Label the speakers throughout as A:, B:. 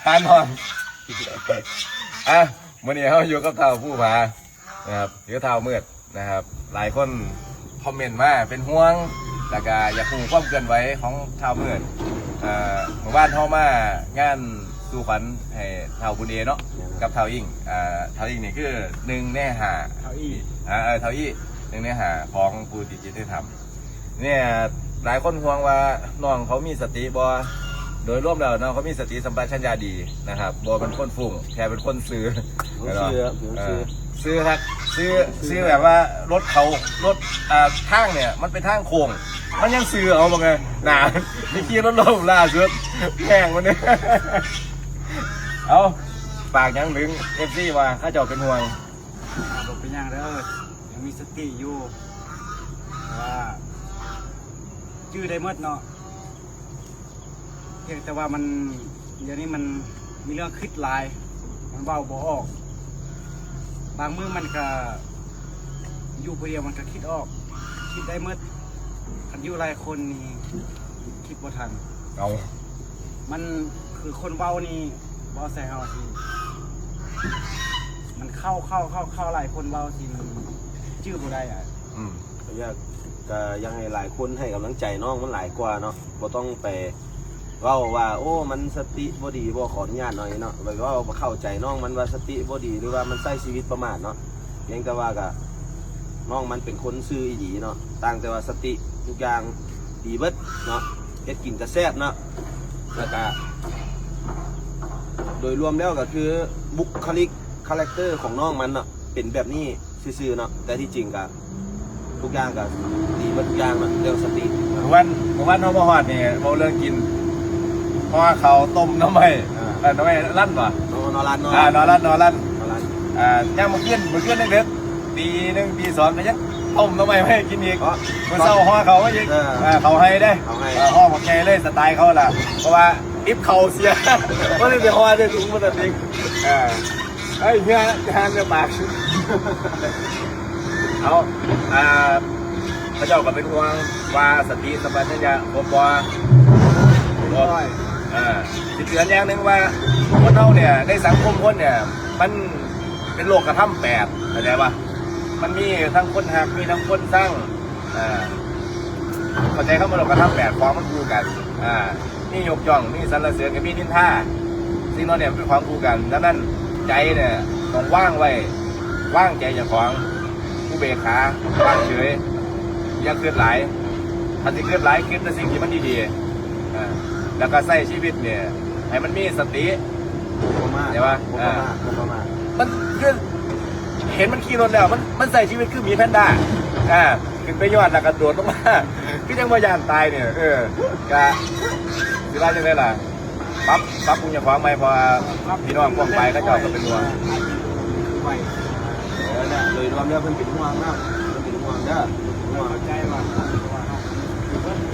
A: หานอนอ่ะวันนี้เขาอยู่กับเท่าผู้ผานะครับหรือเท่ามืดนะครับหลายคนคอมเมนต์มาเป็นห่วงแต่ก็อยากรู้ความเกินไหวของเท่ามืดหมู่บ้านเขามางานสู่ขวัญให้เท่าบุญเอเนาะกับเท่ายิ่งเท่ายิ่งนี่คือหนึ่งแน่หาเท่าอี้หนึ่งแน่หาของผู้ติดจิตธรรมเนี่ยหลายคนห่วงว่าน้องเขามีสติบ่โดยรวมแล้วน้องเขามีสติสัมปชัญญะดีนะครับบ่เป็นคนฟุ้งแค่เป็นคนซื้อซื้อครับซื้อแบบว่ารถเขารถทางเนี่ยมันเป็นทางโค้งมันยังซื้อเอามาไงหนาไม่ขี่รถล้มล่าสุดแข่งมันเนี่ยเอาปากยังถึงFCว่าข้าเจ้าเป็นห่วง
B: บอกเป็นอย่างเด้อยังมีสติอยู่ว่าชื่อได้หมดเนาะเพียงแต่ว่ามันเดี๋ยวนี้มันมีเรื่องคิดหลายมันเบาบ่ออกบางมือมันก็อยู่คนเดียวมันก็คิดออกคิดได้หมดคันอยู่หลายคนนี่คิดบ่ทัน
A: เอา
B: มันคือคนเบานี่เบาใส่เฮาทีมันเข้าหลายคนเบาทีมันชื่อบ่ได้อ่ะ
C: ก็ยังให้หลายคนให้กำลังใจน้องมันหลายกว่าเนาะบ่ต้องไปว่าโอ้มันสติบ่ดีบ่ขออนุญาตหน่อยเนาะแบบว่าเข้าใจน้องมันว่าสติบ่ดีหรือว่ามันใช้ชีวิตประมาทเนาะยังแต่ว่าก็น้องมันเป็นคนซื่ออีหลีเนาะต่างแต่ว่าสติทุกอย่างดีเบิดเนาะเฮ็ดกินกระแซ่บเนาะแล้วก็โดยรวมแล้วก็คือบุคลิกคาแรคเตอร์ของน้องมันเนาะเป็นแบบนี้ซื่อๆเนาะแต่ที่จริงก็ทุกอย่างก็ดีเบิดทุกอย่างเนาะเรื่องสติ
A: วันเขาบ่ฮอดนี่เขาเรื่องกินเพราะว่าเขาต้มน้ำไม่ลั่นป่ะ
C: นอนรัน
A: ย่างมาเกี้ยนเด็กปีหนึ่งปีสองก็ยังต้มน้ำไม่ให้กินอีกมันเศร้าห่อเขาก็ยังเขาให้ได้ห่อหมกไงเลยสไตล์เขาล่ะเพราะว่าอิฟเขาเสียก็เลยไปห่อได้ถุงพลาสติกไอ้เงี้ยทานเนี่ยปากเอาพระเจ้าก็เป็นห่วงว่าสติสัมปชัญญะบ่สิเตือนอย่างหนึ่งว่าคนเราเนี่ยในสังคมคนเนี่ยมันเป็นโลกกระทำแปดเข้าใจป่ะมันมีทั้งคนหักมีทั้งคนสร้างเข้าใจเข้ามาโลกกระทำแปดความมันคู่กันนี่ยกย่องนี่สรรเสริญกับมีนินท่าสิ่งนั้นเนี่ยเป็นความคู่กันดังนั้นใจเนี่ยต้องว่างไว้ว่างใจอย่างของผู้เบกขาว่างเฉยอย่าเคลื่อนไหลถ้าจะเคลื่อนไหลคิดแต่สิ่งที่มันดีๆแล้วก็ใช้ชีวิตเนี่ยให้มันมีสติใช่ปะมันคือเห็นมันขี่รถแล้วมันใส่ชีวิตคือมีแพนด้าขึ้นไปยอดแล้วก็โดดลงมาคือยังว่ายานตายเนี่ยก็สิว่าจังได๋ล่ะปั๊บปรุงอย่างของใหม่พอพี่น้องพวกไปก็เจ้าก็เป็นห่วง
C: โดยรวมแล้วเพิ่นเป็นห่วงนะเพิ่นเป็นห่วงเด้อห่วง
B: ใจว่า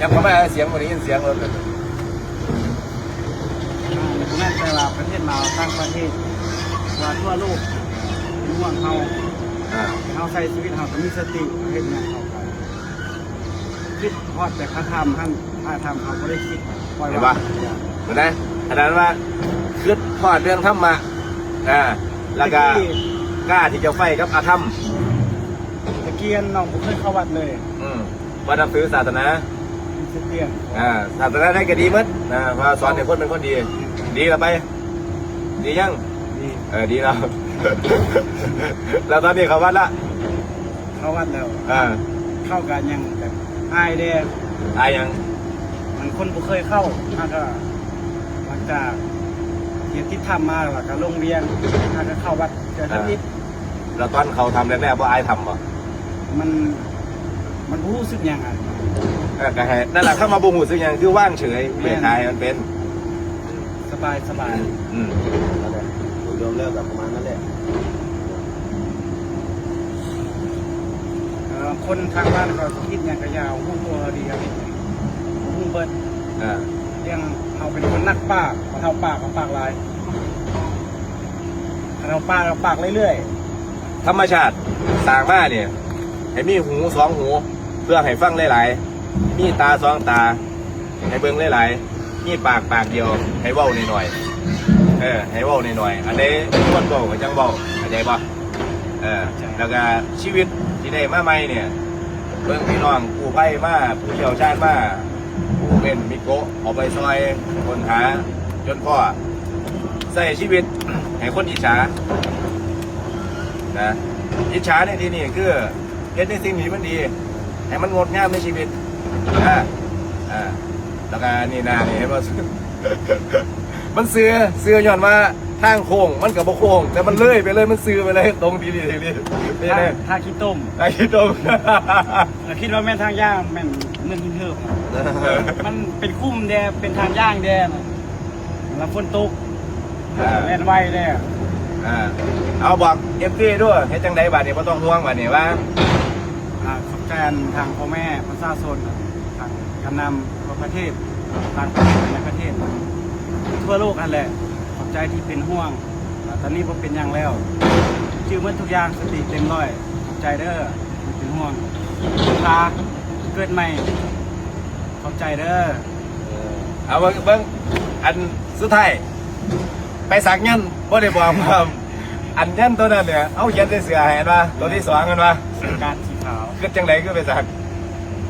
A: ยังเข้ามาเสียงวันนี้ยินเสียงรถ
B: นั่นแต่ว่าประเทศเราต่างประเทศว่าทั่วโลกห่วงเขาใช้ชีวิตเขาต้องมีสติเห็นเนี่ยเขาคิดพอดแต่เขาทำเขาไม่ได้คิด
A: ปล่อยว่าเห็นไหมขนาดว่าคิดพอดเรื่องธรรมะแล้วก็กล้าที่จะไฟกับอาธรรม
B: ตะเกียนน้องผมเคยเข้าวัดเลย
A: วัดนับถือศาสนาศาสนาได้ก็ดีมั้ยเพราะสอนให้คนเป็นคนดีแล้วไปดียังดีแล้วแล้วตอนนี้เขาวัดละ
B: เข้าวัดแล้วเข้ากันยังแบบอายเด้
A: ยัง
B: มันคนบ่เคยเข้าถ้าก็หลังจากเรียนที่ทำมาแล้วก็ลงเรียนถ้าก็เข้าวัดเจอท่านนิด
A: แล้วตอนเขาทำแรกๆว่าอายทำป่ะ
B: มันรู้สึกยังไง
A: ก็ให้นั่นแหละเข้ามาบ่หูสึกยังคือว่างเฉยเปลี่ยนทายมันเป็น
B: สบาย
C: โดยรวมแล้วแบบประมาณนั้นแหละ
B: คนทางบ้านก็คิดอย่างกระยาวหุ้มตัวดีครับหุ้มเบิร์ดเรื่องเราเป็นคนนักปากเราปากลายเราปากเรื่อย
A: ๆธรรมชาติสร้างมาเนี่ยให้มีหูสองหูเพื่อให้ฟังหลายๆมีตาสองตาให้เบิ่งหลาย นี่ปากเดียวให้เว้าหน่อยๆให้เว้าหน่อยๆอันนี้ควรเว้าก็จังเว้าเข้าใจป่ะแล้วก็ชีวิตที่ได้มาใหม่เนี่ยเบิ่งพี่น้องกู้ภัยมาผู้เชี่ยวชาญมาผู้เป็นมิโกะออกไปซอยคนหาจนพ่อใส่ชีวิตให้คนอิจฉานะอิจฉาในที่นี้คือเฮ็ดในสิ่งที่มันดีให้มันงดงามในชีวิตแล้วก็นี่นานี่เห็นป่ะ มันเสือย้อนว่าทางโค้งมันกับบ่โค้งแต่มันเลื่อยไปเลยมันซื้อไปเลยตรงทีนี้ไม่ได้
B: ถ้าคิดต้ม
A: ไอ้ตรง
B: คิดว่าแม่นทางย่างแม่นเงินเพิ่มมันเป็นคุ้มแดเป็นทางย่างแดนะแล้วฝนตกแม่นไวแด
A: เอาบอกเอฟซีด้วยเฮ็ดจังไดบัดนี้บ่ต้องห่วงบัดนี้ว่า
B: ขอบใจทางพ่อแม่ประชาชนทางการนำทั่วประเทศต่างประเทศในประเทศทั่วโลกนั่นแหละขอบใจที่เป็นห่วงตอนนี้ผมเป็นอย่างแล้วชื่อเมื่อทุกอย่างสติเต็มร้อยขอบใจเด้อที่เป็นห่วงพาเกิดใหม่ขอบใจเด้อ
A: เอาเบิ่งอันสุดท้ายไปสักยันบ่ได้บอกว่าอันยันตัวนั้นเนี่ยเอาเขียนใส่เสื้อให้เห็นป่ะตัวที่2กันป่ะ
B: การสีขาว
A: เกิดจังไดคือไปสัก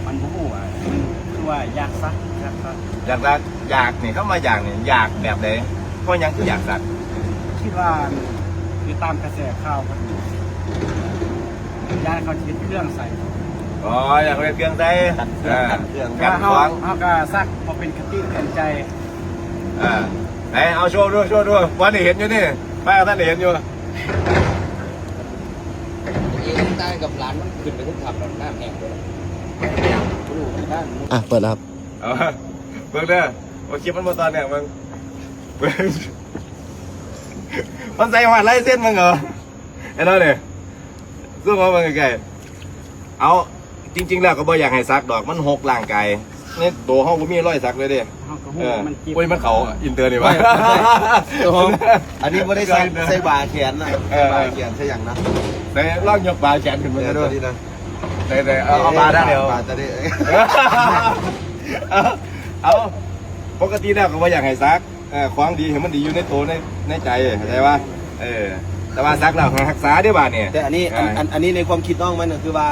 B: มันผู้หูมันคือว่าอยากซัก
A: อยากนี่เข้ามาอยากนี่อยากแบบไหนเพราะหยังคืออยากสัก
B: คิดว่าคือตามกระแสข่าวก็ดีญาติเขาคิดเครื่องใส่
A: อ๋ออยากเป็นเครื่องใส่
C: กันเครื่อง
A: กัน
B: เขา
A: ของ
B: เขาก็ซักพอเป็นคติเตือนใจ
A: ไหนเอาโชว์ด้วยวันนี้เห็นอยู่นี่ป้าท่านเห็นอยู่
D: ใต้กับร้านมันขึ้นไปทุกขับแล้วน้ำแห้งเลยดูด้าน
C: อ่ะเปิดแล้วครับ
A: เอาเบิ่งเด้อว่าคลิปมันมาตอนเนี่ยมึงเบิ่งมันใส่หัดไล่เส้นมึงเหรอไอ้นั่นเนี่ยสู้มาเบิ่งไกลๆเอาจริงๆแล้วก็บ่อยากให้ซักดอกมันหกร่างกายนี่ตัวห้องก็มีรอยสักเลยดิ
B: เขาก็หูมันจิบ
A: โอ้ยมันเขาอินเตอร์นี่วะ
C: อันนี้ไม่ได้ใส่บาแขนนะใส่บาแขนใช่อย่างนะ
A: แต่ลองยกบาแขนขึ้นมา
C: เดี๋ยว
A: ด้วย
C: นี้นะ
A: แต่เอาบาได้เดียว
C: บาจะได้
A: เอาปกติแล้วก็ว่าอยากให้ซักของดีเห็นมันดีอยู่ในตัวในใจเข้าใจว่าแต่ว่าซักแล้วรักษาได้บ้าเนี่ย
C: แต่อันนี้อันนี้ในความคิดน้องมันคือว่า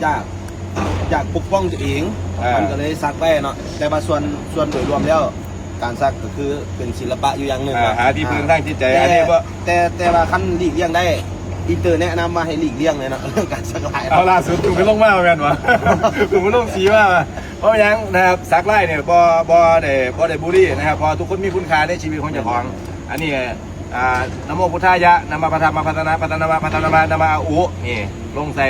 C: อยากปกป้องตัวเองมันก็เลยซักไปเนาะแต่ว่าส่วนโดยรวมแล้วการซักก็คือเป็นศิลปะอยู่อย่างหนึ่ง
A: หาที่พึ่งทางจิตใจอันนี้ว่า
C: แต่ว่าขั้นหลีกเลี่ยงได้อินเตอร์แนะนำมาให้หลีกเลี่ยงเลยนะเรื่องการซักลาย
A: เอาล่าสุดถุงก็ลงมาเหมือนกันวะถุงก็ลงสีว่าเพราะยังนะครับซักไล่เนี่ยบ่ได้บุรีนะครับพอทุกคนมีคุณค่าในชีวิตของเจ้าของอันนี้นะโมพุทธายะนามาปะทามาพัฒนานามาอุนี่ลงใส่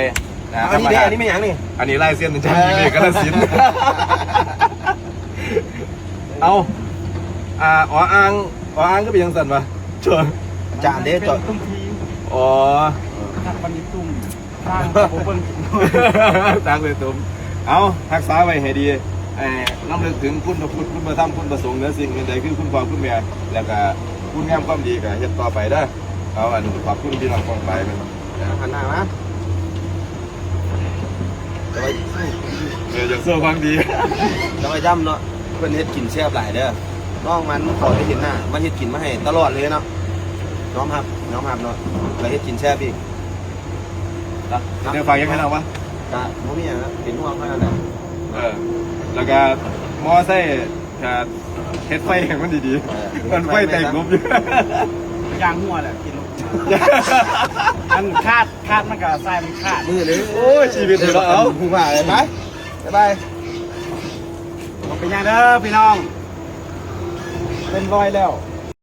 C: อันนี้ไม่อย่างนี่
A: อันนี้ไล่เส้นจันทีเลยกระสินเอาอ๋ออ่างก็เป็นยังสั่นวะเชิญ
C: จานเด้จอด
B: ตุ้มที
A: อ๋อ
B: ทักปันนิตุ้มสร้างโอเปิ้ล
A: ตั้งเลยตุ้มเอารักษาไว้ให้ดีน้ำลึกถึงคุณพระพุทธคุณพระธรรมคุณพระสงฆ์เนื้อสิ่งใดคือคุณพ่อคุณแม่แล้วก็คุณงามความดีก็เฮ็ดต่อไปเด้อเอาอันขอบคุณที่เราฟังไปมัน
C: หันหน้ามาจะไป
A: อย่างสู้ความดี
C: จะไปย่ำเนาะเพื่อนเฮ็ดกินแซ่บหลายเด้อน้องมันขอให้เห็นหน้ามันเฮ็ดกินมาให้ตลอดเลยเนาะน้องครับเนาะแล้วเฮ็ดกินแซ่บอีก
A: เดี๋ยวฟังยังไงนะวะ
C: กะบ่มีหยังนะเป็นห่วงเท่านั้นแหละ
A: แล้วก็มอไซค์เฮ็ดไฟให้มันดีๆมันไฟแต่งงบอยู่
B: ยางหัวแหละกินลงมันคาดมันกับทรายมันคาด
C: มือเลย
A: โอ้ยชีวิตเราเอา
C: ผู้ว่าเลยไปบ๊ายบาย
B: ผมเป็นยังเด้อพี่น้องเป็นรอยแล้ว